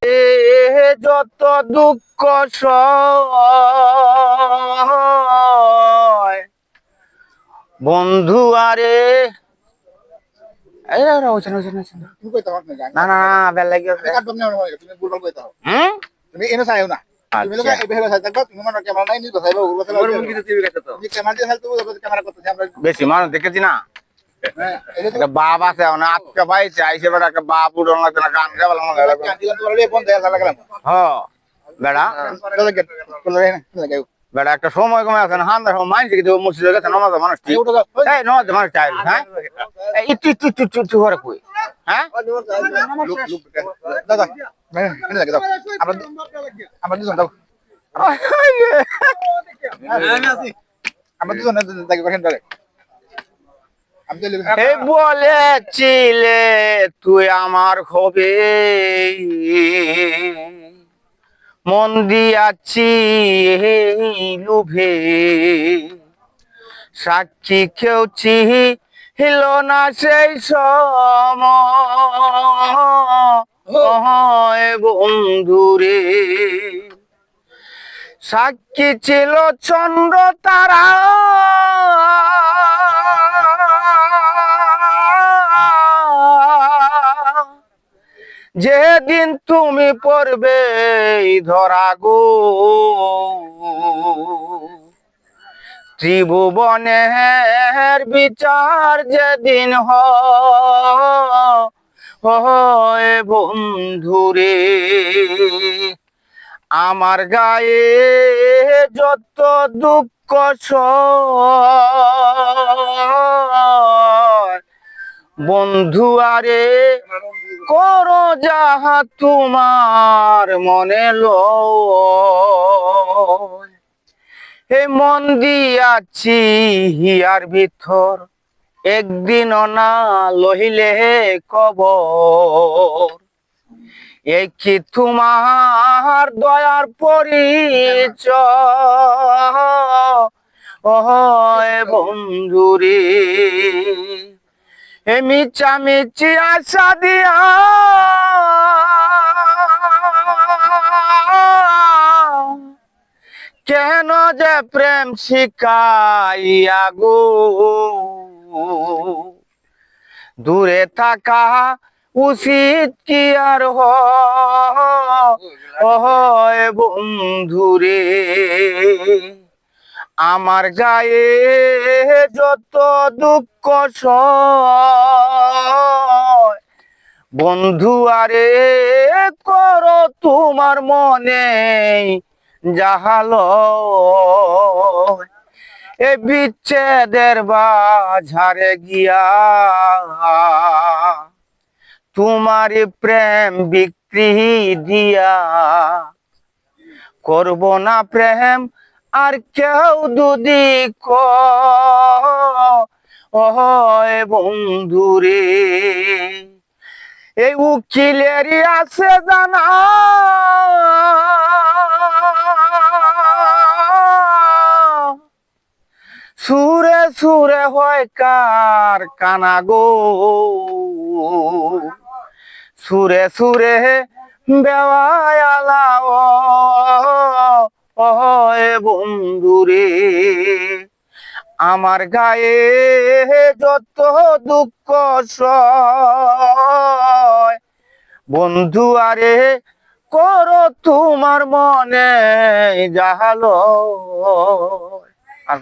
যত দুঃখ সয় বন্ধু আরে না না বেল লাগিও তুমি এনে চাইও না তুমি লোক এই বেহে চাই থাকবা তুমি মনে ক্যামেরা নাই নি দেখাইবা ওগুলো মোর মুরগি তো টিভি কাছে তো তুমি ক্যামেরা দিয়ে চাইতো ক্যামেরা করতে আমরা বেশি মানুষ দেখেছি না হ্যাঁ একটা বাপ আছে না আজকে পাইছে আইসে বেড়া একটা বাপ উঠন লাগছে না গান গাওয়া লাগছে ক্যান্টিন তো বলে ফোন দেয়া লাগলাম হ বেড়া বেড়া একটা সময় কমে আছে না হান্দার সময় মাইনছে কিন্তু মসজিদে গেছে নমাজ মানুষ এই নমাজ মানুষ চাই হ্যাঁ একটু একটু একটু একটু একটু করে কই হ্যাঁ দাদা এনে লাগে দাও আমরা দুজন দাও আমরা দুজন লাগে করেন ধরে এই বলেছিলে তুই আমার হবে মন দিয়াছি লুভে সাক্ষী কেউ ছিল না সেই সময় বন্ধুরে সাক্ষী ছিল চন্দ্র তারা যেদিন তুমি পড়বে ধরা গো ত্রিভুবনের বিচার যেদিন হয় বন্ধুরে আমার গায়ে যত দুঃখ সয় বন্ধু আরে করো যাহা তোমার মনে লয় এই মন দিয়াছি হিয়ার ভিতর একদিন না লহিলে কবর এই কি তোমার দয়ার পরিচয় বন্ধুরে মিচা মিচি আশা দিয়া কেন যে প্রেম শিখাইয়া গো দূরে থাকা উচিত কি আর হয় বন্ধুরে আমার গায়ে যত দুঃখ সয় বন্ধু আরে করো তোমার মনে যাহালো এ বিচ্ছেদের বাজারে গিয়া তোমার প্রেম বিক্রি দিয়া করব না প্রেম আর কেউ দুদি বন্ধুরে এই উকিলেরই আছে জানা সুরে সুরে হয় কার কানা গো সুরে সুরে বেওয়ালা বন্ধুরে আমার গায়ে যত দুঃখ সয় বন্ধু আরে করো তোমার মনে যাহালো আর